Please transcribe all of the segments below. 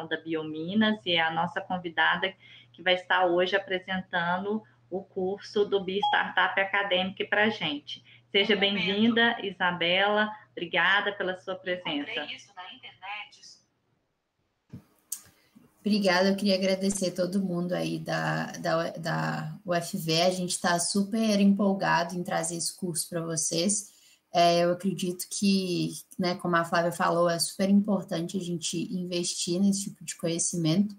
da Biominas, e é a nossa convidada que vai estar hoje apresentando o curso do Bi Startup Academic para a gente. Seja bem-vinda, Isabela, obrigada pela sua presença. Obrigada, eu queria agradecer todo mundo aí da UFV, a gente está super empolgado em trazer esse curso para vocês. Eu acredito que, né, como a Flávia falou, é super importante a gente investir nesse tipo de conhecimento.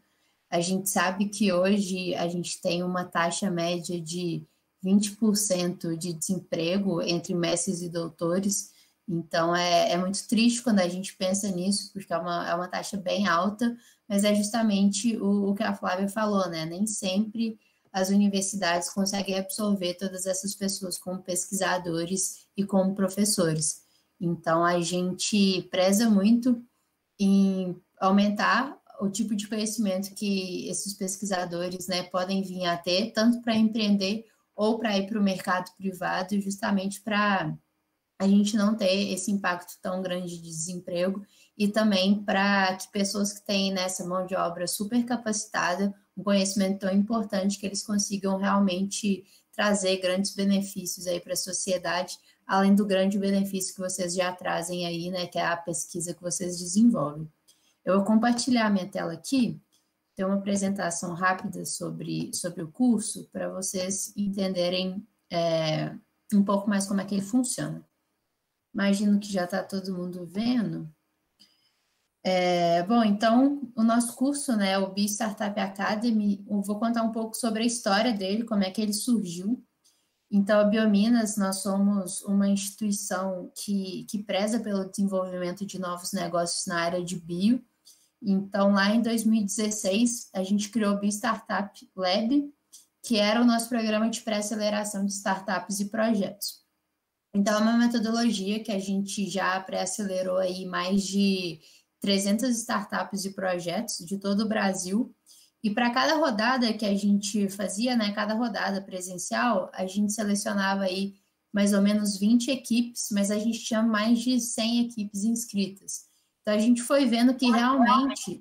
A gente sabe que hoje a gente tem uma taxa média de 20% de desemprego entre mestres e doutores, então é muito triste quando a gente pensa nisso, porque é uma taxa bem alta, mas é justamente o que a Flávia falou, né? Nem sempre as universidades conseguem absorver todas essas pessoas como pesquisadores e como professores. Então, a gente preza muito em aumentar o tipo de conhecimento que esses pesquisadores, né, podem vir a ter, tanto para empreender ou para ir para o mercado privado, justamente para a gente não ter esse impacto tão grande de desemprego e também para que pessoas que têm nessa mão de obra super capacitada, um conhecimento tão importante, que eles consigam realmente trazer grandes benefícios aí para a sociedade, além do grande benefício que vocês já trazem aí, né, que é a pesquisa que vocês desenvolvem. Eu vou compartilhar a minha tela aqui, tem uma apresentação rápida sobre o curso, para vocês entenderem um pouco mais como é que ele funciona. Imagino que já está todo mundo vendo. Bom, então, o nosso curso, né, o Bi Startup Academy, eu vou contar um pouco sobre a história dele, como é que ele surgiu. Então, a Biominas, nós somos uma instituição que preza pelo desenvolvimento de novos negócios na área de bio. Então, lá em 2016, a gente criou o Bi Startup Lab, que era o nosso programa de pré-aceleração de startups e projetos. Então, é uma metodologia que a gente já pré-acelerou aí mais de 300 startups e projetos de todo o Brasil. E para cada rodada que a gente fazia, né, cada rodada presencial, a gente selecionava aí mais ou menos 20 equipes, mas a gente tinha mais de 100 equipes inscritas. Então, a gente foi vendo que realmente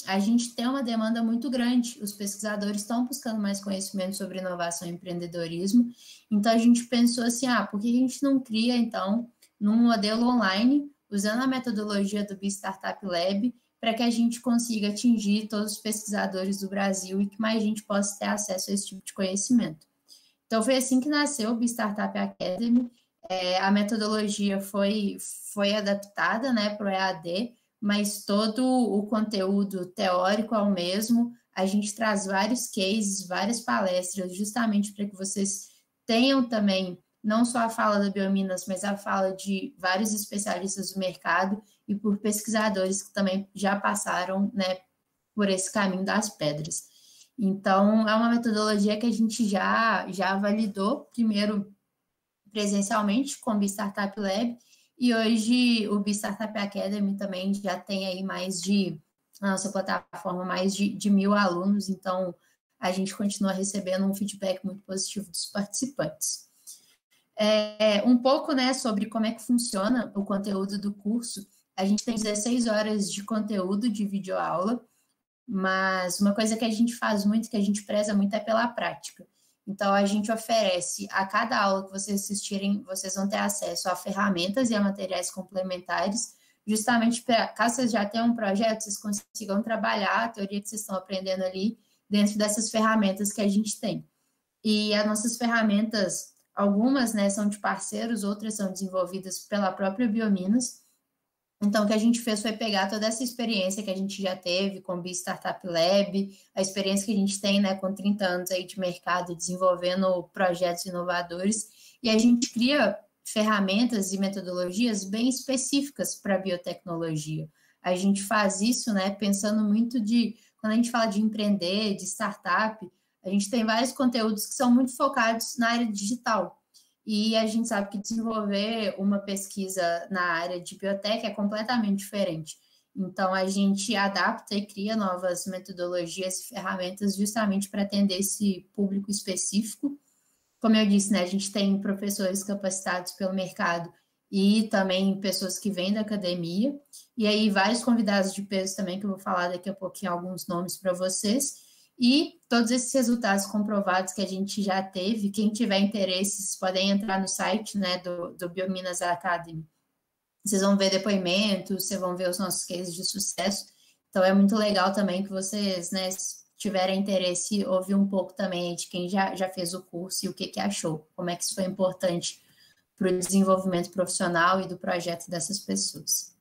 a gente tem uma demanda muito grande, os pesquisadores estão buscando mais conhecimento sobre inovação e empreendedorismo, então a gente pensou assim, por que a gente não cria, então, num modelo online, usando a metodologia do Bi Startup Lab, para que a gente consiga atingir todos os pesquisadores do Brasil e que mais gente possa ter acesso a esse tipo de conhecimento. Então, foi assim que nasceu o Bi Startup Academy. A metodologia foi adaptada, né, para o EAD, mas todo o conteúdo teórico é o mesmo. A gente traz vários cases, várias palestras, justamente para que vocês tenham também não só a fala da Biominas, mas a fala de vários especialistas do mercado e por pesquisadores que também já passaram, né, por esse caminho das pedras. Então, é uma metodologia que a gente já validou, primeiro presencialmente com o Bi Startup Lab, e hoje o Bi Startup Academy também já tem aí na nossa plataforma, mais de 1.000 alunos, então a gente continua recebendo um feedback muito positivo dos participantes. Um pouco, né, sobre como é que funciona o conteúdo do curso. A gente tem 16 horas de conteúdo de videoaula, mas uma coisa que a gente faz muito, que a gente preza muito, é pela prática. Então, a gente oferece, a cada aula que vocês assistirem, vocês vão ter acesso a ferramentas e a materiais complementares, justamente para, caso vocês já tenham um projeto, vocês consigam trabalhar a teoria que vocês estão aprendendo ali dentro dessas ferramentas que a gente tem. E as nossas ferramentas, algumas, né, são de parceiros, outras são desenvolvidas pela própria Biominas. Então, o que a gente fez foi pegar toda essa experiência que a gente já teve com o Bi Startup Lab, a experiência que a gente tem, né, com 30 anos aí de mercado, desenvolvendo projetos inovadores, e a gente cria ferramentas e metodologias bem específicas para a biotecnologia. A gente faz isso, né, pensando muito quando a gente fala de empreender, de startup, a gente tem vários conteúdos que são muito focados na área digital. E a gente sabe que desenvolver uma pesquisa na área de biotech é completamente diferente. Então, a gente adapta e cria novas metodologias e ferramentas justamente para atender esse público específico. Como eu disse, né, a gente tem professores capacitados pelo mercado e também pessoas que vêm da academia, e aí vários convidados de peso também, que eu vou falar daqui a pouquinho alguns nomes para vocês, e todos esses resultados comprovados que a gente já teve, quem tiver interesse, vocês podem entrar no site, né, do Biominas Academy. Vocês vão ver depoimentos, vocês vão ver os nossos cases de sucesso. Então, é muito legal também que vocês, né, se tiverem interesse, ouvir um pouco também de quem já fez o curso e o que achou, como é que isso foi importante para o desenvolvimento profissional e do projeto dessas pessoas.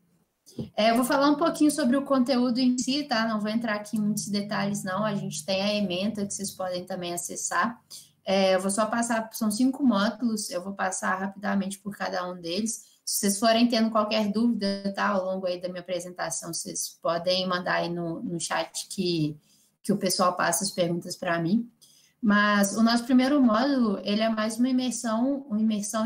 Eu vou falar um pouquinho sobre o conteúdo em si, tá? Não vou entrar aqui em muitos detalhes, não. A gente tem a ementa que vocês podem também acessar. Eu vou só passar, são 5 módulos, eu vou passar rapidamente por cada um deles. Se vocês forem tendo qualquer dúvida, tá, ao longo aí da minha apresentação, vocês podem mandar aí no chat que o pessoal passa as perguntas para mim. Mas o nosso primeiro módulo, ele é mais uma imersão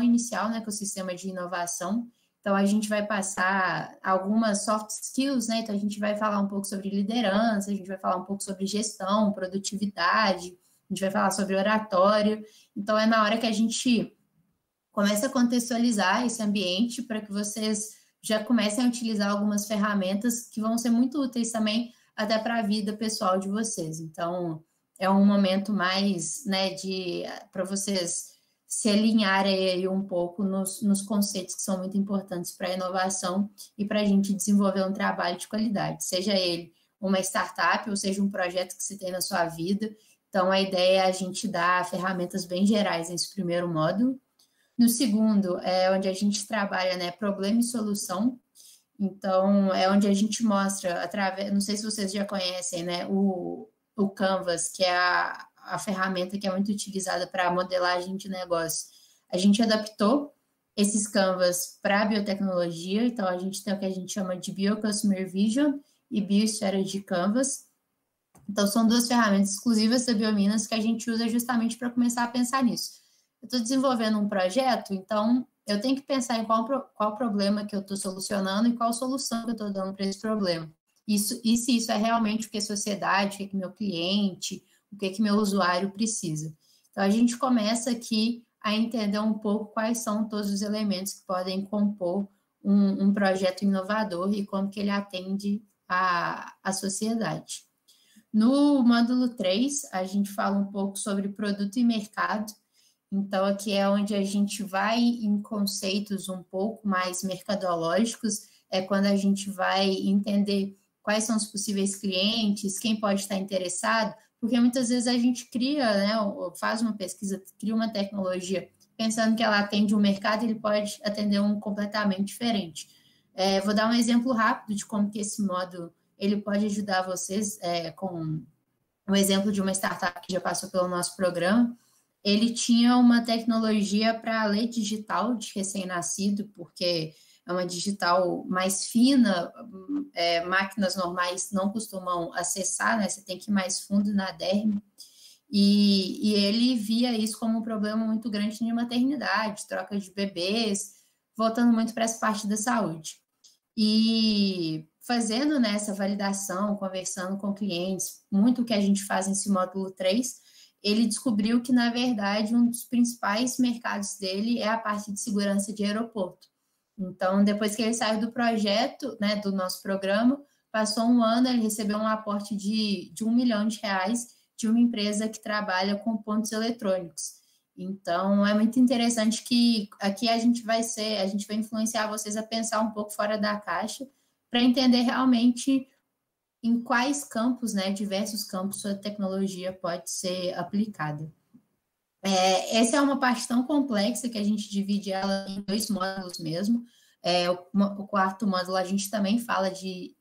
inicial, né, com o sistema de inovação. Então, a gente vai passar algumas soft skills, né? Então, a gente vai falar um pouco sobre liderança, a gente vai falar um pouco sobre gestão, produtividade, a gente vai falar sobre oratório. Então, é na hora que a gente começa a contextualizar esse ambiente para que vocês já comecem a utilizar algumas ferramentas que vão ser muito úteis também até para a vida pessoal de vocês. Então, é um momento mais, né, para vocês se alinharem aí um pouco nos conceitos que são muito importantes para a inovação e para a gente desenvolver um trabalho de qualidade, seja ele uma startup ou seja um projeto que você tem na sua vida. Então, a ideia é a gente dar ferramentas bem gerais nesse primeiro módulo. No segundo, é onde a gente trabalha, né, problema e solução. Então, é onde a gente mostra, através, não sei se vocês já conhecem, né, o Canvas, que é a ferramenta que é muito utilizada para modelagem de negócio. A gente adaptou esses Canvas para a biotecnologia, então a gente tem o que a gente chama de Bio-Customer Vision e Bio-Strategy Canvas. Então, são 2 ferramentas exclusivas da Biominas que a gente usa justamente para começar a pensar nisso. Eu estou desenvolvendo um projeto, então eu tenho que pensar em qual problema que eu estou solucionando e qual solução que eu estou dando para esse problema. E se isso é realmente o que a sociedade, o que meu cliente, o que meu usuário precisa. Então, a gente começa aqui a entender um pouco quais são todos os elementos que podem compor um projeto inovador e como que ele atende à sociedade. No módulo 3, a gente fala um pouco sobre produto e mercado. Então, aqui é onde a gente vai em conceitos um pouco mais mercadológicos, é quando a gente vai entender quais são os possíveis clientes, quem pode estar interessado, porque muitas vezes a gente cria, né, faz uma pesquisa, cria uma tecnologia, pensando que ela atende um mercado, ele pode atender um completamente diferente. Vou dar um exemplo rápido de como que esse módulo ele pode ajudar vocês, com um exemplo de uma startup que já passou pelo nosso programa. Ele tinha uma tecnologia para leite digital de recém-nascido, porque é uma digital mais fina, máquinas normais não costumam acessar, né? Você tem que ir mais fundo na derme. E ele via isso como um problema muito grande de maternidade, troca de bebês, voltando muito para essa parte da saúde. E fazendo, né, essa validação, conversando com clientes, muito o que a gente faz nesse módulo 3, ele descobriu que, na verdade, um dos principais mercados dele é a parte de segurança de aeroporto. Então, depois que ele saiu do projeto, né, do nosso programa, passou um ano, ele recebeu um aporte de R$1 milhão de uma empresa que trabalha com pontos eletrônicos. Então, é muito interessante que aqui a gente vai influenciar vocês a pensar um pouco fora da caixa para entender realmente em quais campos, né, diversos campos, sua tecnologia pode ser aplicada. Essa é uma parte tão complexa que a gente divide ela em 2 módulos mesmo. O quarto módulo a gente também fala de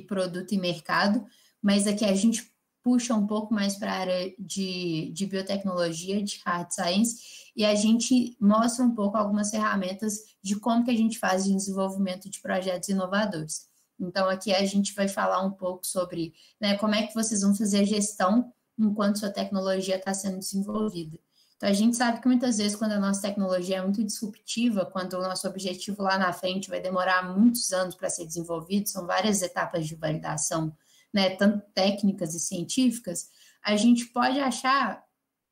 produto e mercado, mas aqui a gente puxa um pouco mais para a área de biotecnologia, de hard science, e a gente mostra um pouco algumas ferramentas de como que a gente faz o desenvolvimento de projetos inovadores. Então, aqui a gente vai falar um pouco sobre, né, como é que vocês vão fazer a gestão enquanto sua tecnologia está sendo desenvolvida. Então, a gente sabe que muitas vezes, quando a nossa tecnologia é muito disruptiva, quando o nosso objetivo lá na frente vai demorar muitos anos para ser desenvolvido, são várias etapas de validação, né, tanto técnicas e científicas, a gente pode achar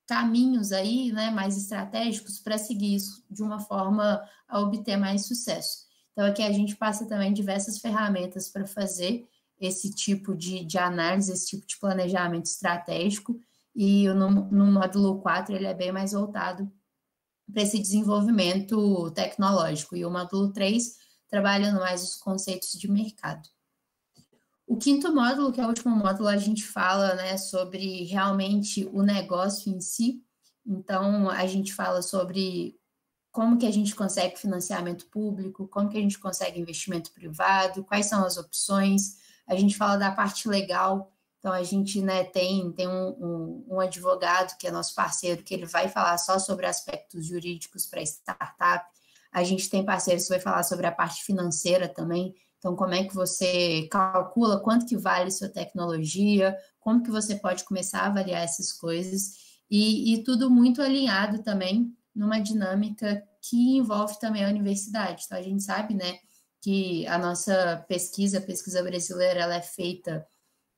caminhos aí, né, mais estratégicos para seguir isso de uma forma a obter mais sucesso. Então, aqui a gente passa também diversas ferramentas para fazer esse tipo de análise, esse tipo de planejamento estratégico, e no módulo 4 ele é bem mais voltado para esse desenvolvimento tecnológico, e o módulo 3 trabalhando mais os conceitos de mercado. O quinto módulo, que é o último módulo, a gente fala, né, sobre realmente o negócio em si. Então, a gente fala sobre como que a gente consegue financiamento público, como que a gente consegue investimento privado, quais são as opções. A gente fala da parte legal. Então, a gente, né, tem um advogado que é nosso parceiro, que ele vai falar só sobre aspectos jurídicos para startup. A gente tem parceiros que vai falar sobre a parte financeira também. Então, como é que você calcula quanto que vale sua tecnologia, como que você pode começar a avaliar essas coisas, e tudo muito alinhado também numa dinâmica que envolve também a universidade. Então, a gente sabe, né, que a nossa pesquisa brasileira, ela é feita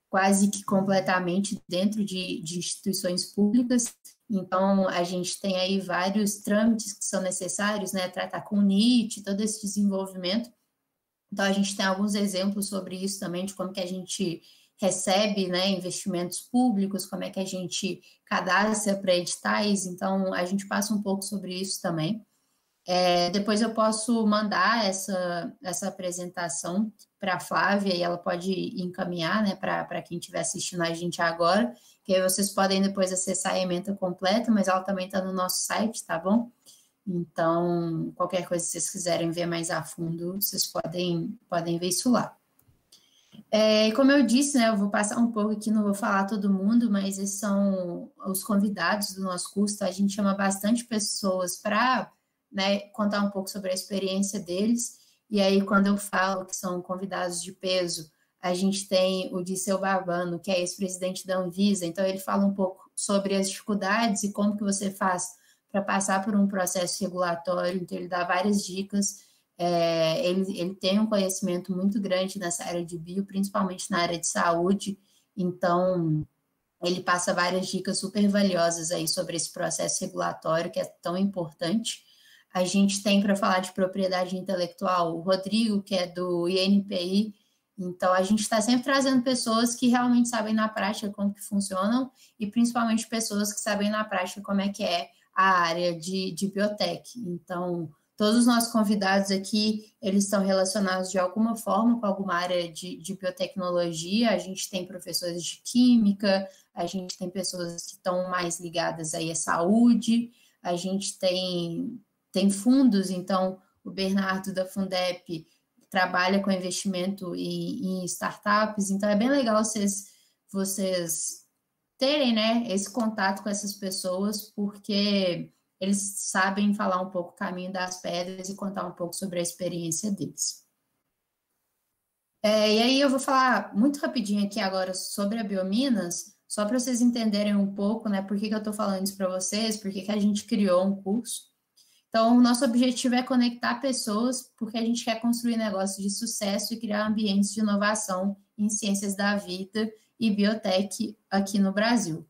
quase que completamente dentro de instituições públicas. Então, a gente tem aí vários trâmites que são necessários, né, tratar com o NIT, todo esse desenvolvimento. Então, a gente tem alguns exemplos sobre isso também, de como que a gente recebe, né, investimentos públicos, como é que a gente cadastra para editais. Então, a gente passa um pouco sobre isso também. Depois eu posso mandar essa apresentação para a Flávia, e ela pode encaminhar, né, para quem estiver assistindo a gente agora, que aí vocês podem depois acessar a ementa completa, mas ela também está no nosso site, tá bom? Então, qualquer coisa que vocês quiserem ver mais a fundo, vocês podem ver isso lá. Como eu disse, né, eu vou passar um pouco aqui, não vou falar todo mundo, mas esses são os convidados do nosso curso. A gente chama bastante pessoas para, né, contar um pouco sobre a experiência deles. E aí, quando eu falo que são convidados de peso, a gente tem o Disseu Barbano, que é ex-presidente da Anvisa. Então, ele fala um pouco sobre as dificuldades e como que você faz para passar por um processo regulatório. Então, ele dá várias dicas. Ele tem um conhecimento muito grande nessa área de bio, principalmente na área de saúde. Então, ele passa várias dicas super valiosas aí sobre esse processo regulatório, que é tão importante. A gente tem, para falar de propriedade intelectual, o Rodrigo, que é do INPI. Então, a gente está sempre trazendo pessoas que realmente sabem na prática como que funcionam, e principalmente pessoas que sabem na prática como é que é a área de biotech. Então, todos os nossos convidados aqui, eles estão relacionados de alguma forma com alguma área de biotecnologia. A gente tem professores de química, a gente tem pessoas que estão mais ligadas aí à saúde, a gente tem fundos. Então, o Bernardo da Fundep trabalha com investimento em startups. Então, é bem legal vocês terem, né, esse contato com essas pessoas, porque eles sabem falar um pouco o caminho das pedras e contar um pouco sobre a experiência deles. E aí eu vou falar muito rapidinho aqui agora sobre a Biominas, só para vocês entenderem um pouco, né, por que eu estou falando isso para vocês, por que a gente criou um curso. Então, o nosso objetivo é conectar pessoas, porque a gente quer construir negócios de sucesso e criar ambientes de inovação em ciências da vida e biotech aqui no Brasil.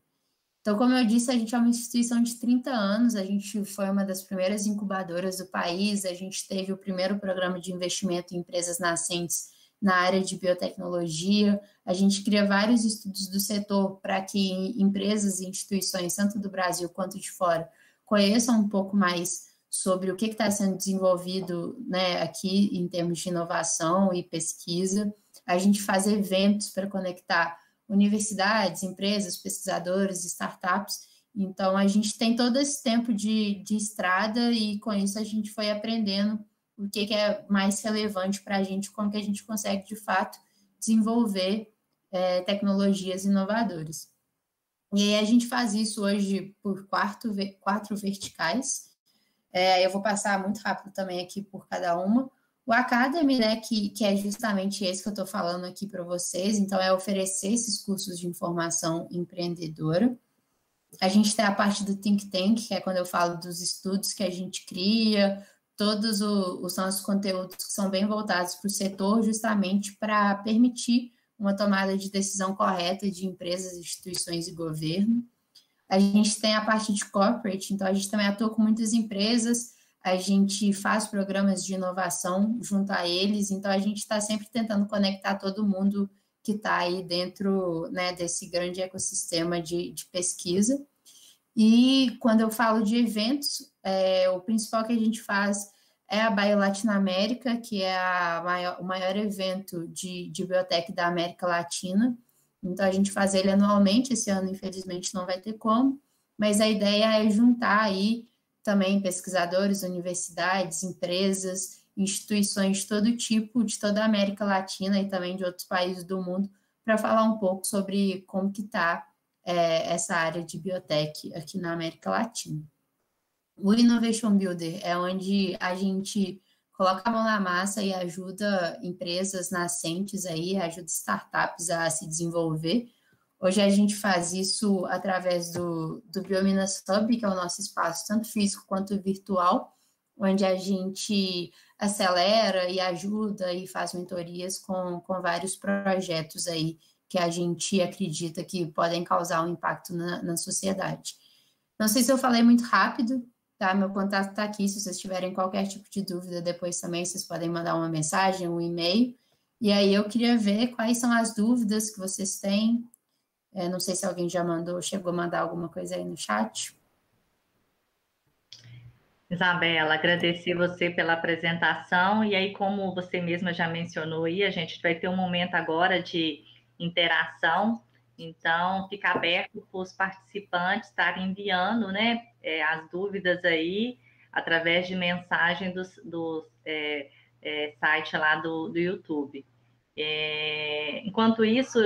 Então, como eu disse, a gente é uma instituição de 30 anos, a gente foi uma das primeiras incubadoras do país, a gente teve o primeiro programa de investimento em empresas nascentes na área de biotecnologia, a gente cria vários estudos do setor para que empresas e instituições, tanto do Brasil quanto de fora, conheçam um pouco mais sobre o que está sendo desenvolvido, né, aqui em termos de inovação e pesquisa. A gente faz eventos para conectar universidades, empresas, pesquisadores, startups. Então, a gente tem todo esse tempo de estrada, e com isso a gente foi aprendendo o que é mais relevante para a gente, como que a gente consegue, de fato, desenvolver tecnologias inovadoras. E aí a gente faz isso hoje por quatro verticais. Eu vou passar muito rápido também aqui por cada uma. O Academy, né, que é justamente esse que eu estou falando aqui para vocês, então é oferecer esses cursos de informação empreendedora. A gente tem a parte do Think Tank, que é quando eu falo dos estudos que a gente cria, todos os nossos conteúdos que são bem voltados para o setor, justamente para permitir uma tomada de decisão correta de empresas, instituições e governo. A gente tem a parte de corporate, então a gente também atua com muitas empresas, a gente faz programas de inovação junto a eles, então a gente está sempre tentando conectar todo mundo que está aí dentro, né, desse grande ecossistema de pesquisa. E quando eu falo de eventos, o principal que a gente faz é a Bio Latinoamérica, que é o maior evento de biotech da América Latina. Então, a gente faz ele anualmente, esse ano, infelizmente, não vai ter como, mas a ideia é juntar aí também pesquisadores, universidades, empresas, instituições de todo tipo, de toda a América Latina e também de outros países do mundo, para falar um pouco sobre como que está essa área de biotech aqui na América Latina. O Innovation Builder é onde a gente coloca a mão na massa e ajuda empresas nascentes aí, ajuda startups a se desenvolver. Hoje a gente faz isso através do Biominas Hub, que é o nosso espaço, tanto físico quanto virtual, onde a gente acelera e ajuda e faz mentorias com vários projetos aí que a gente acredita que podem causar um impacto na sociedade. Não sei se eu falei muito rápido, tá? Meu contato está aqui, se vocês tiverem qualquer tipo de dúvida depois também, vocês podem mandar uma mensagem, um e-mail, e aí eu queria ver quais são as dúvidas que vocês têm. Não sei se alguém já chegou a mandar alguma coisa aí no chat. Isabela, agradecer você pela apresentação, e aí, como você mesma já mencionou aí, a gente vai ter um momento agora de interação, então fica aberto para os participantes estarem enviando, né, as dúvidas aí, através de mensagem do site lá do YouTube. Enquanto isso,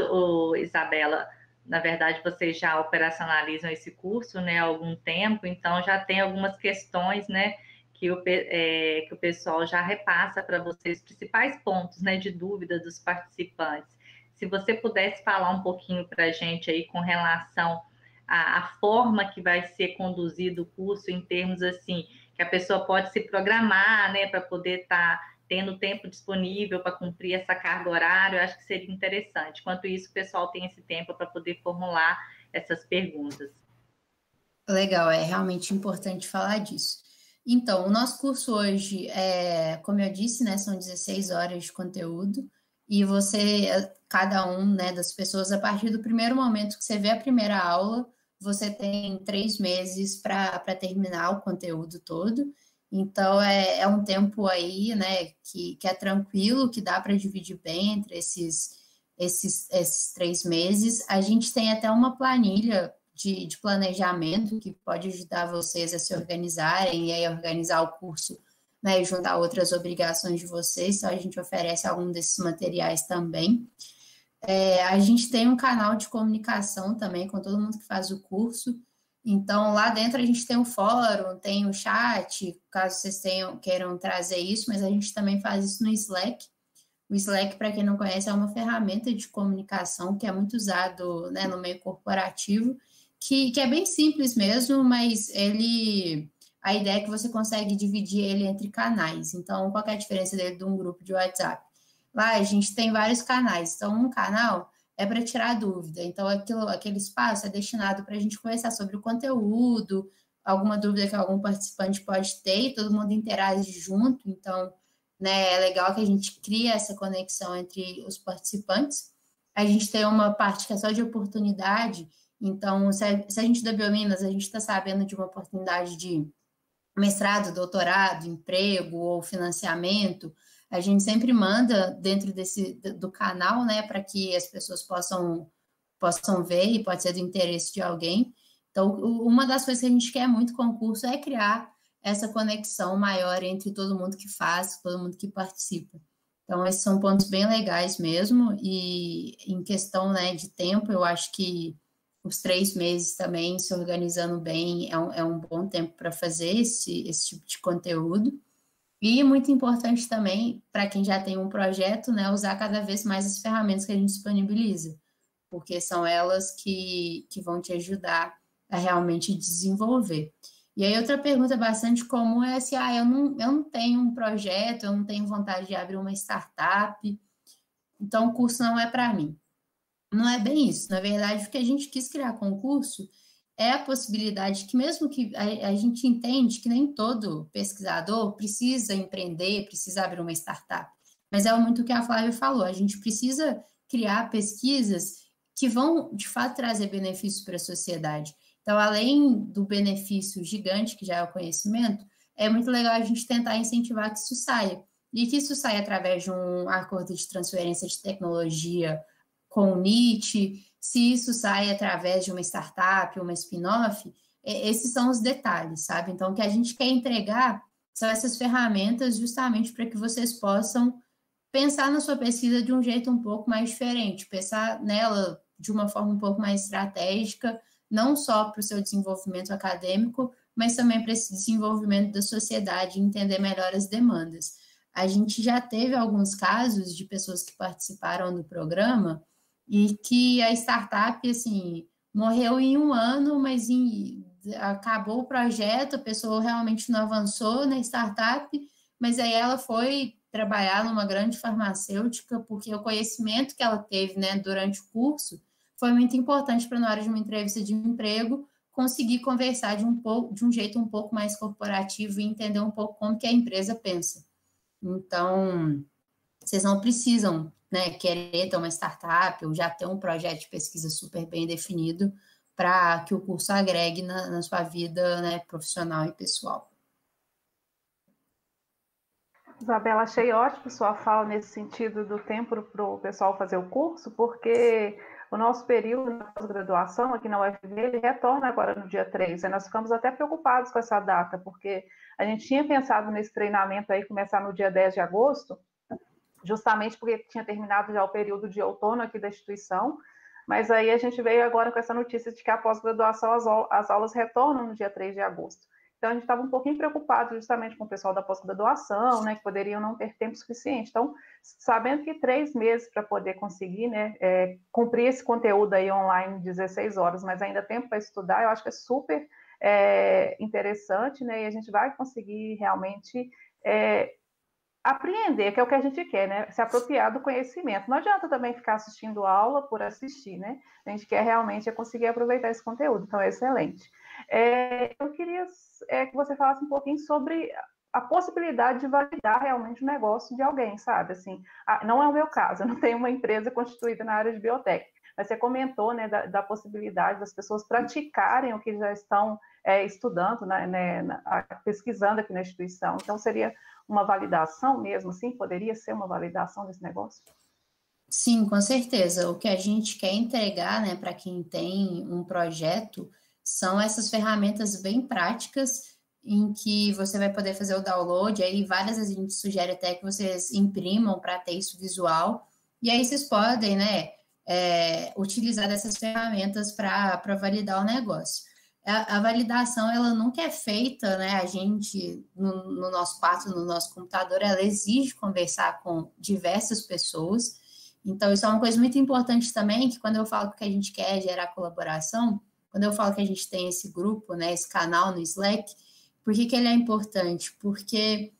Isabela, na verdade, vocês já operacionalizam esse curso, né, há algum tempo, então já tem algumas questões, né, que o pessoal já repassa para vocês, os principais pontos, né, de dúvida dos participantes. Se você pudesse falar um pouquinho para a gente aí com relação à forma que vai ser conduzido o curso, em termos assim, que a pessoa pode se programar, né, para poder estar tendo tempo disponível para cumprir essa carga horária, eu acho que seria interessante. Enquanto isso, o pessoal tem esse tempo para poder formular essas perguntas. Legal, é realmente importante falar disso. Então, o nosso curso hoje, como eu disse, né, são 16 horas de conteúdo, e cada um, né, das pessoas, a partir do primeiro momento que você vê a primeira aula, você tem 3 meses para terminar o conteúdo todo. Então, é um tempo aí, né, que é tranquilo, que dá para dividir bem entre esses 3 meses. A gente tem até uma planilha de planejamento que pode ajudar vocês a se organizarem e aí organizar o curso, né, e juntar outras obrigações de vocês. Então, a gente oferece algum desses materiais também. A gente tem um canal de comunicação também com todo mundo que faz o curso. Então, lá dentro a gente tem um fórum, tem o chat, caso vocês queiram trazer isso, mas a gente também faz isso no Slack. O Slack, para quem não conhece, é uma ferramenta de comunicação que é muito usado, né, no meio corporativo, que é bem simples mesmo, mas a ideia é que você consegue dividir ele entre canais. Então, qual é a diferença dele de um grupo de WhatsApp? Lá a gente tem vários canais. Então, um canal é para tirar dúvida. Então, aquele espaço é destinado para a gente conversar sobre o conteúdo, alguma dúvida que algum participante pode ter, e todo mundo interage junto. Então, né, é legal que a gente cria essa conexão entre os participantes. A gente tem uma parte que é só de oportunidade. Então, se a gente da Biominas, a gente está sabendo de uma oportunidade de mestrado, doutorado, emprego ou financiamento, a gente sempre manda dentro do canal, né, para que as pessoas possam ver e pode ser do interesse de alguém. Então, uma das coisas que a gente quer muito com o curso é criar essa conexão maior entre todo mundo que faz, todo mundo que participa. Então, esses são pontos bem legais mesmo, e em questão, né, de tempo, eu acho que os 3 meses também, se organizando bem, é um bom tempo para fazer esse tipo de conteúdo. E muito importante também, para quem já tem um projeto, né, usar cada vez mais as ferramentas que a gente disponibiliza, porque são elas que vão te ajudar a realmente desenvolver. E aí, outra pergunta bastante comum é se eu não tenho um projeto, eu não tenho vontade de abrir uma startup, então o curso não é para mim. Não é bem isso. Na verdade, o que a gente quis criar com o curso é a possibilidade que, mesmo que a gente entende que nem todo pesquisador precisa empreender, precisa abrir uma startup, mas é muito o que a Flávia falou, a gente precisa criar pesquisas que vão, de fato, trazer benefícios para a sociedade. Então, além do benefício gigante, que já é o conhecimento, é muito legal a gente tentar incentivar que isso saia. E que isso saia através de um acordo de transferência de tecnologia com o NIT, se isso sai através de uma startup, uma spin-off, esses são os detalhes, sabe? Então, o que a gente quer entregar são essas ferramentas justamente para que vocês possam pensar na sua pesquisa de um jeito um pouco mais diferente, pensar nela de uma forma um pouco mais estratégica, não só para o seu desenvolvimento acadêmico, mas também para esse desenvolvimento da sociedade, entender melhor as demandas. A gente já teve alguns casos de pessoas que participaram do programa e que a startup, assim, morreu em um ano, mas acabou o projeto, a pessoa realmente não avançou na startup, mas aí ela foi trabalhar numa grande farmacêutica, porque o conhecimento que ela teve, né, durante o curso foi muito importante para, na hora de uma entrevista de emprego, conseguir conversar de um jeito um pouco mais corporativo e entender um pouco como que a empresa pensa. Então, vocês não precisam, né, querer ter uma startup ou já ter um projeto de pesquisa super bem definido para que o curso agregue na sua vida, né, profissional e pessoal. Isabela, achei ótimo sua fala nesse sentido do tempo para o pessoal fazer o curso, porque o nosso período na pós-graduação aqui na UFV, ele retorna agora no dia 3, nós ficamos até preocupados com essa data, porque a gente tinha pensado nesse treinamento aí começar no dia 10 de agosto, justamente porque tinha terminado já o período de outono aqui da instituição, mas aí a gente veio agora com essa notícia de que a pós-graduação, as aulas retornam no dia 3 de agosto. Então, a gente estava um pouquinho preocupado justamente com o pessoal da pós-graduação, né, que poderiam não ter tempo suficiente. Então, sabendo que 3 meses para poder conseguir, né, cumprir esse conteúdo aí online 16 horas, mas ainda tempo para estudar, eu acho que é super interessante, né, e a gente vai conseguir realmente apreender, que é o que a gente quer, né? Se apropriar do conhecimento. Não adianta também ficar assistindo aula por assistir, né? A gente quer realmente conseguir aproveitar esse conteúdo, então é excelente. Eu queria que você falasse um pouquinho sobre a possibilidade de validar realmente o negócio de alguém, sabe? Assim, não é o meu caso, eu não tenho uma empresa constituída na área de biotech, mas você comentou, né, da possibilidade das pessoas praticarem o que já estão estudando, né, pesquisando aqui na instituição. Então, seria uma validação mesmo, assim? Poderia ser uma validação desse negócio? Sim, com certeza. O que a gente quer entregar, né, para quem tem um projeto, são essas ferramentas bem práticas em que você vai poder fazer o download, aí várias vezes a gente sugere até que vocês imprimam para ter isso visual, e aí vocês podem, né, utilizar dessas ferramentas para validar o negócio. A validação, ela nunca é feita, né, a gente, no nosso quarto, no nosso computador, ela exige conversar com diversas pessoas, então isso é uma coisa muito importante também, que quando eu falo que a gente quer gerar colaboração, quando eu falo que a gente tem esse grupo, né, esse canal no Slack, por que ele é importante? Porque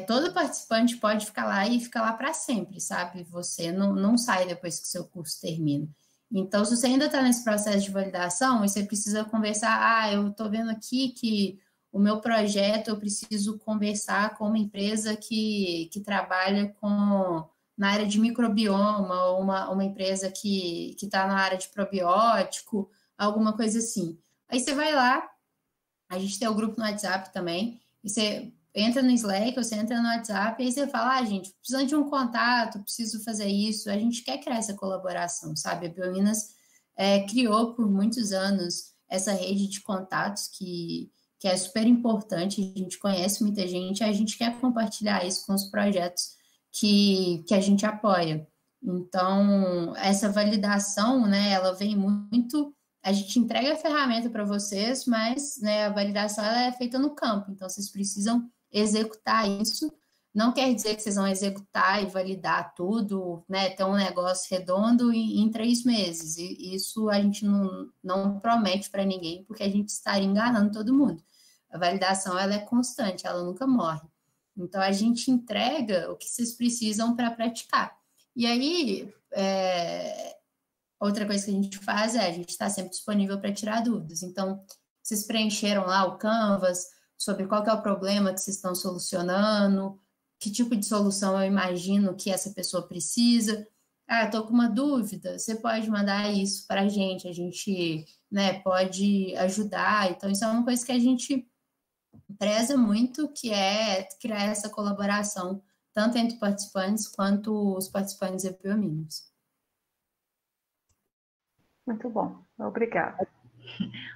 todo participante pode ficar lá e ficar lá para sempre, sabe? Você não sai depois que o seu curso termina. Então, se você ainda está nesse processo de validação, você precisa conversar, eu estou vendo aqui que o meu projeto, eu preciso conversar com uma empresa que trabalha na área de microbioma, ou uma empresa que está na área de probiótico, alguma coisa assim. Aí você vai lá, a gente tem o grupo no WhatsApp também, e você entra no Slack, você entra no WhatsApp, e aí você fala, gente, precisando de um contato, preciso fazer isso, a gente quer criar essa colaboração, sabe? A Biominas criou por muitos anos essa rede de contatos que é super importante, a gente conhece muita gente, a gente quer compartilhar isso com os projetos que a gente apoia. Então, essa validação, né, ela vem muito... A gente entrega a ferramenta para vocês, mas, né, a validação ela é feita no campo, então vocês precisam executar isso. Não quer dizer que vocês vão executar e validar tudo, né, ter um negócio redondo em 3 meses. E isso a gente não promete para ninguém, porque a gente estaria enganando todo mundo. A validação ela é constante, ela nunca morre. Então, a gente entrega o que vocês precisam para praticar. E aí, Outra coisa que a gente faz a gente está sempre disponível para tirar dúvidas. Então, vocês preencheram lá o Canvas sobre qual que é o problema que vocês estão solucionando, que tipo de solução eu imagino que essa pessoa precisa. Estou com uma dúvida, você pode mandar isso para a gente, né, pode ajudar. Então, isso é uma coisa que a gente preza muito, que é criar essa colaboração, tanto entre participantes quanto os participantes e biomimos. Muito bom, obrigada.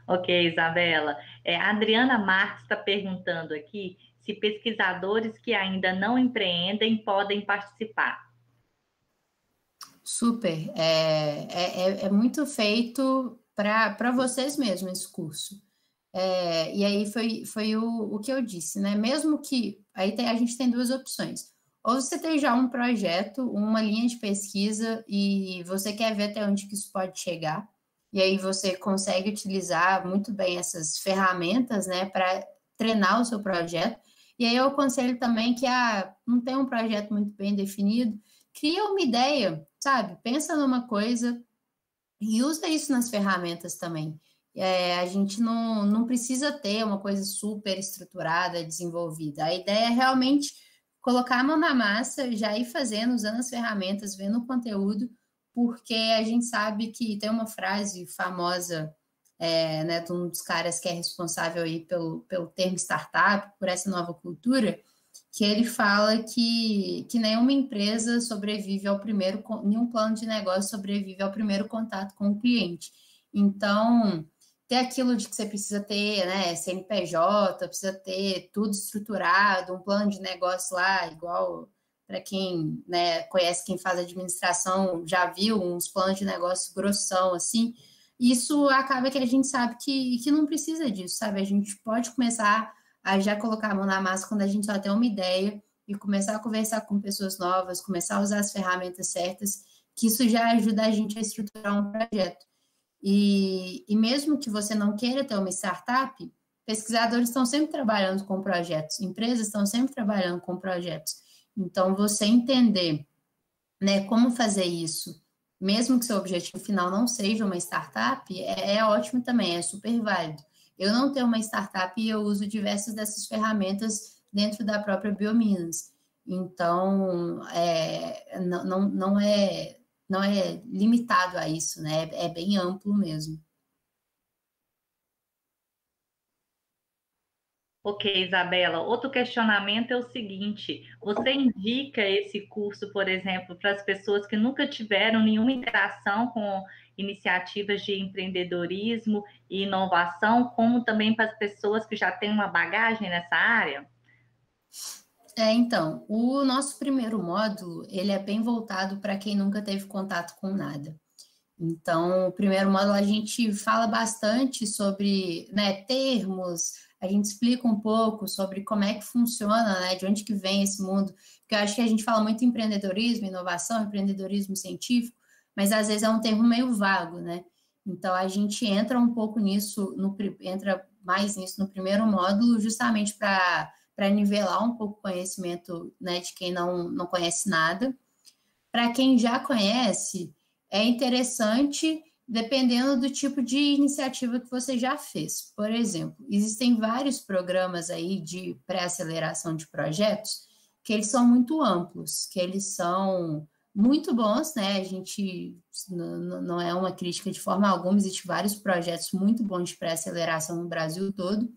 Ok, Isabela. A Adriana Marques está perguntando aqui se pesquisadores que ainda não empreendem podem participar. Super. É muito feito para vocês mesmos esse curso. E aí foi o que eu disse, né? Mesmo que... Aí a gente tem duas opções. Ou você tem já um projeto, uma linha de pesquisa, e você quer ver até onde que isso pode chegar, e aí você consegue utilizar muito bem essas ferramentas, né, para treinar o seu projeto. E aí eu aconselho também que não tem um projeto muito bem definido, cria uma ideia, sabe? Pensa numa coisa e usa isso nas ferramentas também. A gente não precisa ter uma coisa super estruturada, desenvolvida. A ideia é realmente colocar a mão na massa, já ir fazendo, usando as ferramentas, vendo o conteúdo, porque a gente sabe que tem uma frase famosa, né, de um dos caras que é responsável aí pelo termo startup, por essa nova cultura, que ele fala que nenhuma empresa sobrevive nenhum plano de negócio sobrevive ao primeiro contato com o cliente. Então, ter aquilo de que você precisa ter, né, CNPJ, precisa ter tudo estruturado, um plano de negócio lá, igual para quem, né, conhece, quem faz administração, já viu uns planos de negócio grossão, assim, isso acaba que a gente sabe que não precisa disso, sabe? A gente pode começar a já colocar a mão na massa quando a gente só tem uma ideia e começar a conversar com pessoas novas, começar a usar as ferramentas certas, que isso já ajuda a gente a estruturar um projeto. E mesmo que você não queira ter uma startup, pesquisadores estão sempre trabalhando com projetos, empresas estão sempre trabalhando com projetos. Então, você entender, né, como fazer isso, mesmo que seu objetivo final não seja uma startup, é ótimo também, é super válido. Eu não tenho uma startup e eu uso diversas dessas ferramentas dentro da própria Biominas. Então, não é limitado a isso, né? É bem amplo mesmo. Ok, Isabela. Outro questionamento é o seguinte: você indica esse curso, por exemplo, para as pessoas que nunca tiveram nenhuma interação com iniciativas de empreendedorismo e inovação, como também para as pessoas que já têm uma bagagem nessa área? Então, o nosso primeiro módulo, ele é bem voltado para quem nunca teve contato com nada. Então, o primeiro módulo a gente fala bastante sobre, né, termos, a gente explica um pouco sobre como é que funciona, né, de onde que vem esse mundo, porque eu acho que a gente fala muito em empreendedorismo, inovação, empreendedorismo científico, mas às vezes é um termo meio vago, né? Então, a gente entra um pouco nisso, entra mais nisso no primeiro módulo, justamente para nivelar um pouco o conhecimento, né, de quem não conhece nada. Para quem já conhece, é interessante, dependendo do tipo de iniciativa que você já fez. Por exemplo, existem vários programas aí de pré-aceleração de projetos que eles são muito amplos, que eles são muito bons, né? A gente não é uma crítica de forma alguma, existem vários projetos muito bons de pré-aceleração no Brasil todo,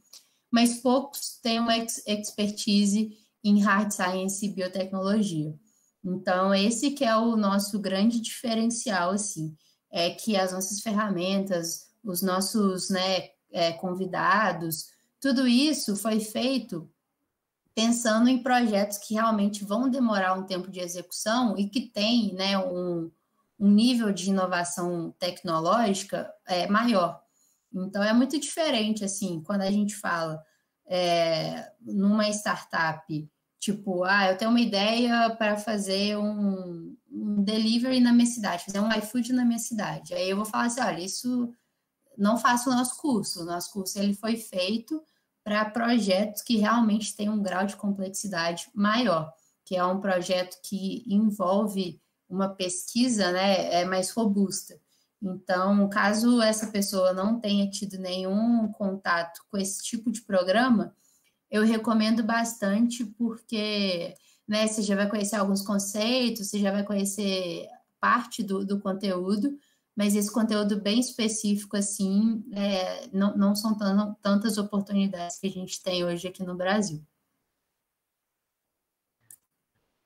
mas poucos têm uma expertise em hard science e biotecnologia. Então, esse que é o nosso grande diferencial, assim, é que as nossas ferramentas, os nossos, né, convidados, tudo isso foi feito pensando em projetos que realmente vão demorar um tempo de execução e que tem, né, um nível de inovação tecnológica maior. Então, é muito diferente, assim, quando a gente fala numa startup, tipo, eu tenho uma ideia para fazer um delivery na minha cidade, fazer um iFood na minha cidade. Aí eu vou falar assim, olha, isso não faço o nosso curso. O nosso curso ele foi feito para projetos que realmente têm um grau de complexidade maior, que é um projeto que envolve uma pesquisa, né, mais robusta. Então, caso essa pessoa não tenha tido nenhum contato com esse tipo de programa, eu recomendo bastante porque, né, você já vai conhecer alguns conceitos, você já vai conhecer parte do conteúdo, mas esse conteúdo bem específico, assim, não são tantas oportunidades que a gente tem hoje aqui no Brasil.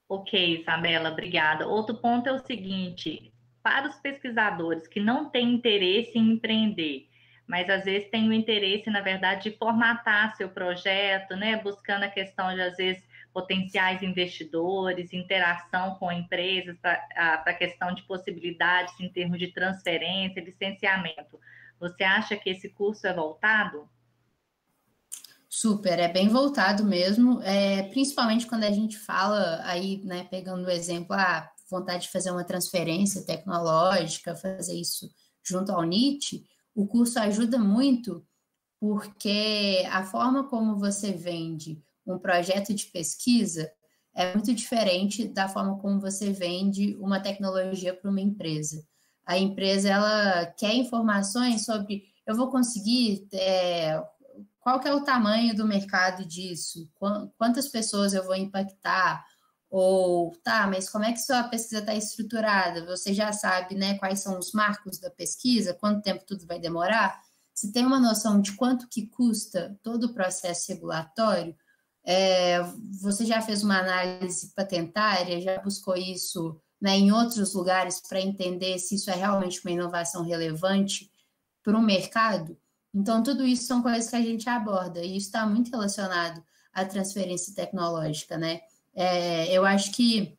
Ok, Isabela, obrigada. Outro ponto é o seguinte, para os pesquisadores que não têm interesse em empreender, mas às vezes têm o interesse, na verdade, de formatar seu projeto, né? Buscando a questão de, às vezes, potenciais investidores, interação com empresas, para a questão de possibilidades em termos de transferência, licenciamento. Você acha que esse curso é voltado? Super, é bem voltado mesmo, principalmente quando a gente fala aí, né, pegando o exemplo, vontade de fazer uma transferência tecnológica, fazer isso junto ao NIT, o curso ajuda muito porque a forma como você vende um projeto de pesquisa é muito diferente da forma como você vende uma tecnologia para uma empresa. A empresa, ela quer informações sobre, eu vou conseguir, qual que é o tamanho do mercado disso, quantas pessoas eu vou impactar, ou, tá, mas como é que sua pesquisa está estruturada? Você já sabe, né, quais são os marcos da pesquisa, quanto tempo tudo vai demorar? Você tem uma noção de quanto que custa todo o processo regulatório? Você já fez uma análise patentária, já buscou isso, né, em outros lugares para entender se isso é realmente uma inovação relevante para o mercado? Então, tudo isso são coisas que a gente aborda, e isso está muito relacionado à transferência tecnológica, né? Eu acho que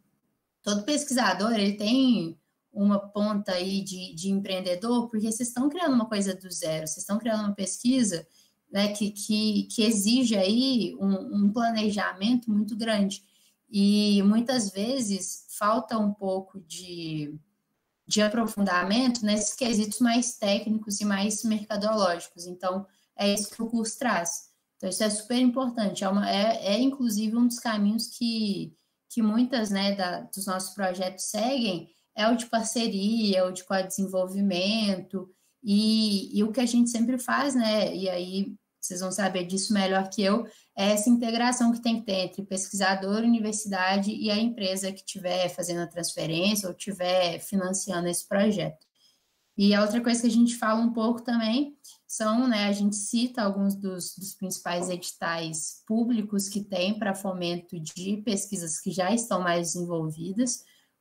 todo pesquisador, ele tem uma ponta aí de empreendedor, porque vocês estão criando uma coisa do zero, vocês estão criando uma pesquisa, né, que exige aí um planejamento muito grande. E muitas vezes falta um pouco de aprofundamento nesses quesitos mais técnicos e mais mercadológicos. Então, é isso que o curso traz. Então, isso é super importante. Inclusive, um dos caminhos que muitas, né, dos nossos projetos seguem, é o de parceria, o de co-desenvolvimento, e o que a gente sempre faz, né, e aí vocês vão saber disso melhor que eu, é essa integração que tem que ter entre pesquisador, universidade e a empresa que estiver fazendo a transferência ou estiver financiando esse projeto. E a outra coisa que a gente fala um pouco também são, né, a gente cita alguns dos principais editais públicos que tem para fomento de pesquisas que já estão mais desenvolvidas.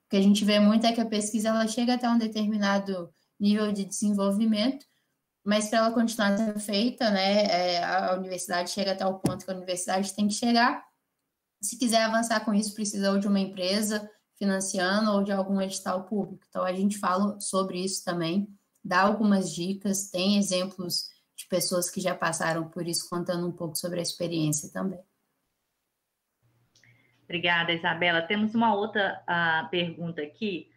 O que a gente vê muito é que a pesquisa ela chega até um determinado nível de desenvolvimento, mas para ela continuar sendo feita, né, a universidade chega até o ponto que a universidade tem que chegar. Se quiser avançar com isso, precisa ou de uma empresa financiando ou de algum edital público. Então, a gente fala sobre isso também, dá algumas dicas, tem exemplos de pessoas que já passaram por isso, contando um pouco sobre a experiência também. Obrigada, Isabela. Temos uma outra pergunta aqui,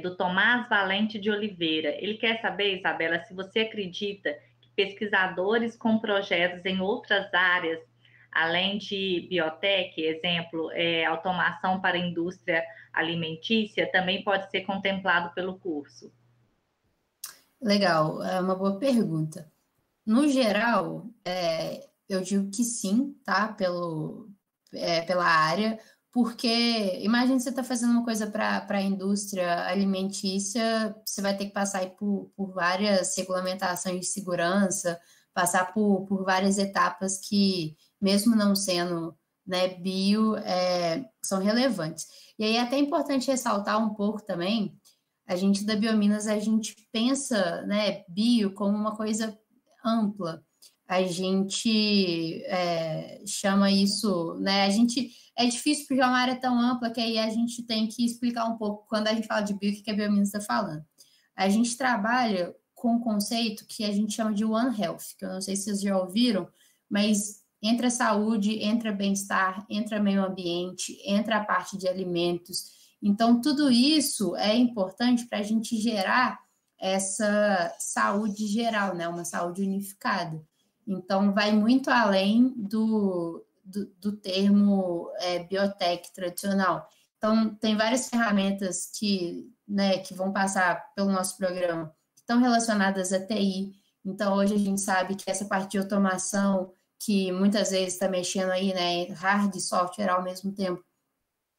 do Tomás Valente de Oliveira. Ele quer saber, Isabela, se você acredita que pesquisadores com projetos em outras áreas, além de biotech, exemplo, automação para a indústria alimentícia, também pode ser contemplado pelo curso. Legal, é uma boa pergunta. No geral, eu digo que sim, tá? Pela área, porque imagine você está fazendo uma coisa para a indústria alimentícia, você vai ter que passar aí por várias regulamentações de segurança, passar por várias etapas que, mesmo não sendo, né, bio, são relevantes. E aí é até importante ressaltar um pouco também, a gente da Biominas, a gente pensa, né, bio como uma coisa ampla. A gente chama isso, né? É difícil porque é uma área tão ampla que aí a gente tem que explicar um pouco, quando a gente fala de bio, o que a Biominas está falando. A gente trabalha com um conceito que a gente chama de One Health, que eu não sei se vocês já ouviram, mas entra saúde, entra bem-estar, entra meio ambiente, entra a parte de alimentos. Então, tudo isso é importante para a gente gerar essa saúde geral, né? Uma saúde unificada. Então, vai muito além do termo biotech tradicional. Então, tem várias ferramentas que vão passar pelo nosso programa, que estão relacionadas à TI. Então, hoje a gente sabe que essa parte de automação, que muitas vezes está mexendo aí, né, hard e software ao mesmo tempo,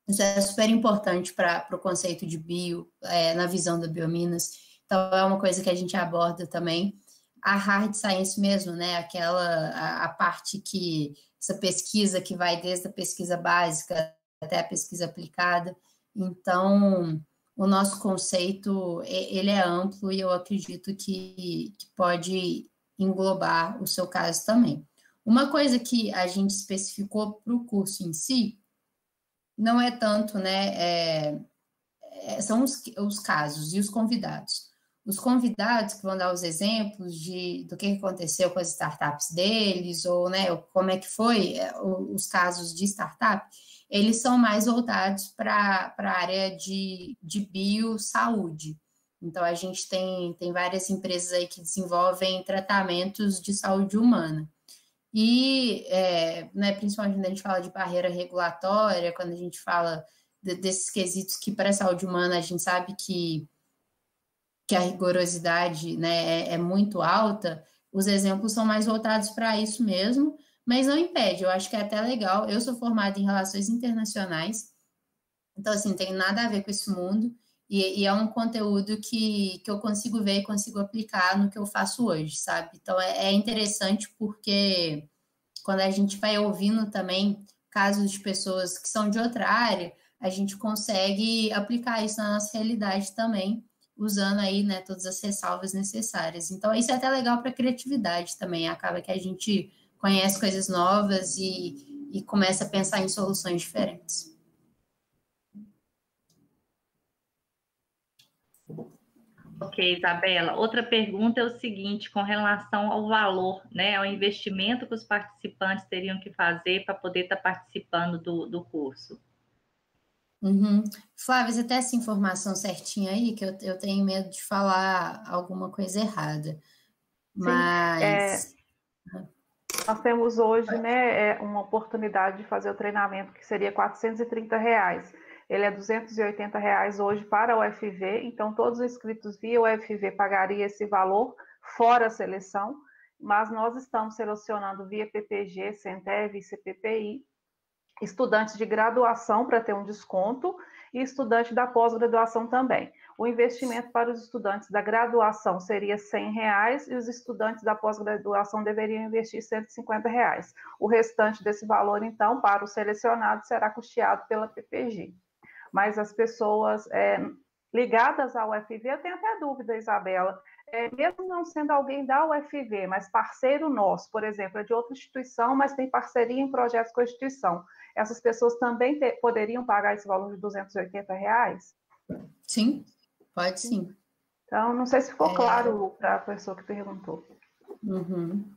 isso é super importante para o conceito de bio, na visão da Biominas. Então, é uma coisa que a gente aborda também. A hard science mesmo, né, a parte que, essa pesquisa que vai desde a pesquisa básica até a pesquisa aplicada. Então, o nosso conceito, ele é amplo e eu acredito que pode englobar o seu caso também. Uma coisa que a gente especificou para o curso em si, não é tanto, né, são os casos e os convidados. Os convidados que vão dar os exemplos do que aconteceu com as startups deles, ou, né, como é que foi os casos de startup, eles são mais voltados para a área de biossaúde. Então, a gente tem várias empresas aí que desenvolvem tratamentos de saúde humana. E, né, principalmente quando a gente fala de barreira regulatória, quando a gente fala desses quesitos que para a saúde humana a gente sabe que a rigorosidade, né, é muito alta, os exemplos são mais voltados para isso mesmo, mas não impede, eu acho que é até legal. Eu sou formada em relações internacionais, então, assim, tem nada a ver com esse mundo, e é um conteúdo que eu consigo ver e consigo aplicar no que eu faço hoje, sabe? Então, é interessante porque quando a gente vai ouvindo também casos de pessoas que são de outra área, a gente consegue aplicar isso na nossa realidade também, usando aí, né, todas as ressalvas necessárias. Então, isso é até legal para a criatividade também, acaba que a gente conhece coisas novas e começa a pensar em soluções diferentes. Ok, Isabela. Outra pergunta é o seguinte, com relação ao valor, né, ao investimento que os participantes teriam que fazer para poder estar participando do curso. Uhum. Flávia, você tem essa informação certinha aí, que eu tenho medo de falar alguma coisa errada. Mas... Nós temos hoje, né, uma oportunidade de fazer o treinamento que seria R$ 430. Ele é R$ 280 hoje para o UFV, então todos os inscritos via UFV pagariam esse valor fora a seleção, mas nós estamos selecionando via PPG, Centev e CPPI, estudantes de graduação para ter um desconto e estudante da pós-graduação também. O investimento para os estudantes da graduação seria R$ 100 e os estudantes da pós-graduação deveriam investir R$ 150. O restante desse valor, então, para o selecionado, será custeado pela PPG. Mas as pessoas ligadas ao UFV, eu tenho até dúvida, Isabela, mesmo não sendo alguém da UFV, mas parceiro nosso, por exemplo, é de outra instituição, mas tem parceria em projetos com a instituição, essas pessoas também poderiam pagar esse valor de R$ 280? Sim, pode sim. Então, não sei se ficou claro para a pessoa que perguntou. Uhum.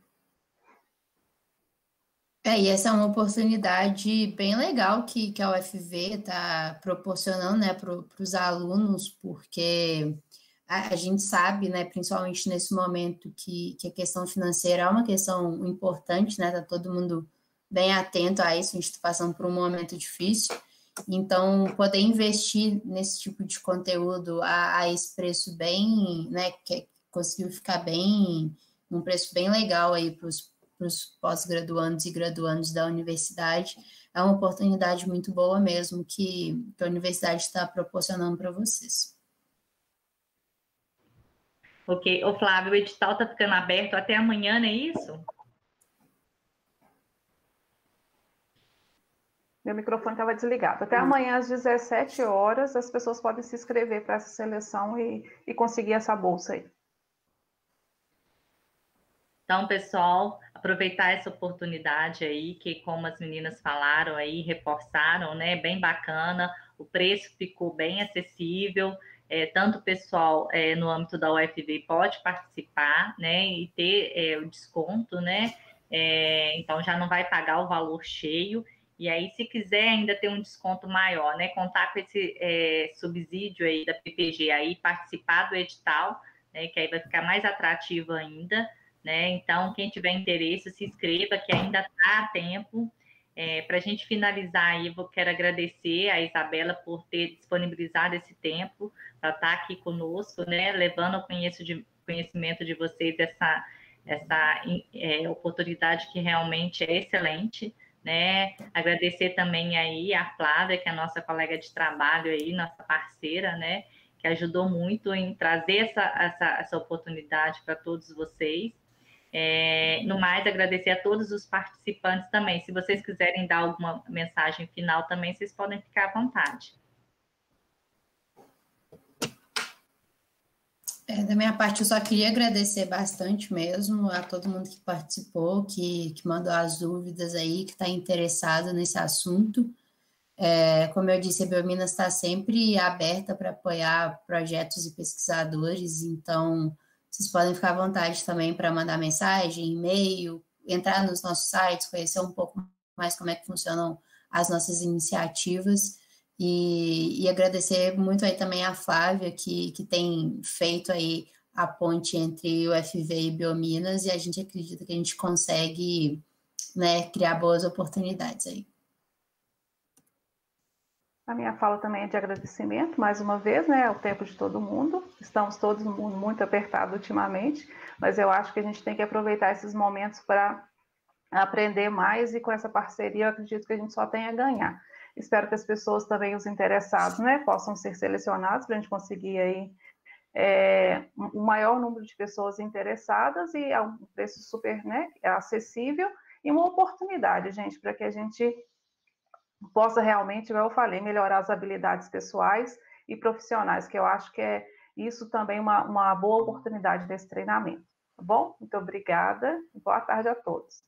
E essa é uma oportunidade bem legal que a UFV está proporcionando, né, para os alunos, porque a gente sabe, né, principalmente nesse momento, que a questão financeira é uma questão importante, né, está todo mundo bem atento a isso, a gente está passando por um momento difícil, então poder investir nesse tipo de conteúdo a esse preço bem, né, que conseguiu ficar bem, um preço bem legal aí para os pós-graduandos e graduandos da universidade, é uma oportunidade muito boa mesmo que a universidade está proporcionando para vocês. Ok. Ô, Flávio, o edital está ficando aberto até amanhã, não é isso? Meu microfone estava desligado. Até amanhã, às 17 horas, as pessoas podem se inscrever para essa seleção e conseguir essa bolsa aí. Então, pessoal, aproveitar essa oportunidade aí, que como as meninas falaram aí, reforçaram, né, bem bacana, o preço ficou bem acessível, tanto o pessoal no âmbito da UFV pode participar, né, e ter o desconto, né, então já não vai pagar o valor cheio, e aí se quiser ainda ter um desconto maior, né, contar com esse subsídio aí da PPG aí, participar do edital, né, que aí vai ficar mais atrativo ainda, né? Então, quem tiver interesse, se inscreva, que ainda está a tempo. Para a gente finalizar aí, eu quero agradecer a Isabela por ter disponibilizado esse tempo para estar aqui conosco, né? Levando conhecimento de vocês essa oportunidade que realmente é excelente, né? Agradecer também aí a Flávia, que é a nossa colega de trabalho aí, nossa parceira, né? Que ajudou muito em trazer essa oportunidade para todos vocês. No mais, agradecer a todos os participantes também. Se vocês quiserem dar alguma mensagem final também, vocês podem ficar à vontade. Da minha parte, eu só queria agradecer bastante mesmo a todo mundo que participou, que mandou as dúvidas aí, que está interessado nesse assunto. Como eu disse, a Biominas está sempre aberta para apoiar projetos e pesquisadores, então vocês podem ficar à vontade também para mandar mensagem, e-mail, entrar nos nossos sites, conhecer um pouco mais como é que funcionam as nossas iniciativas. E agradecer muito aí também a Flávia, que tem feito aí a ponte entre o FV e Biominas, e a gente acredita que a gente consegue, né, criar boas oportunidades aí. A minha fala também é de agradecimento, mais uma vez, né, ao tempo de todo mundo. Estamos todos muito apertados ultimamente, mas eu acho que a gente tem que aproveitar esses momentos para aprender mais, e com essa parceria eu acredito que a gente só tem a ganhar. Espero que as pessoas também, os interessados, né, possam ser selecionados para a gente conseguir aí um maior número de pessoas interessadas e a um preço super, né, acessível, e uma oportunidade, gente, para que a gente possa realmente, como eu falei, melhorar as habilidades pessoais e profissionais, que eu acho que é isso também uma boa oportunidade desse treinamento. Tá bom? Muito obrigada e boa tarde a todos.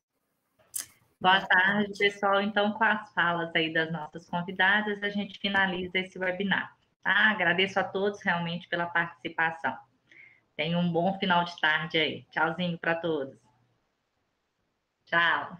Boa tarde, pessoal. Então, com as falas aí das nossas convidadas, a gente finaliza esse webinar. Tá? Agradeço a todos realmente pela participação. Tenham um bom final de tarde aí. Tchauzinho para todos. Tchau.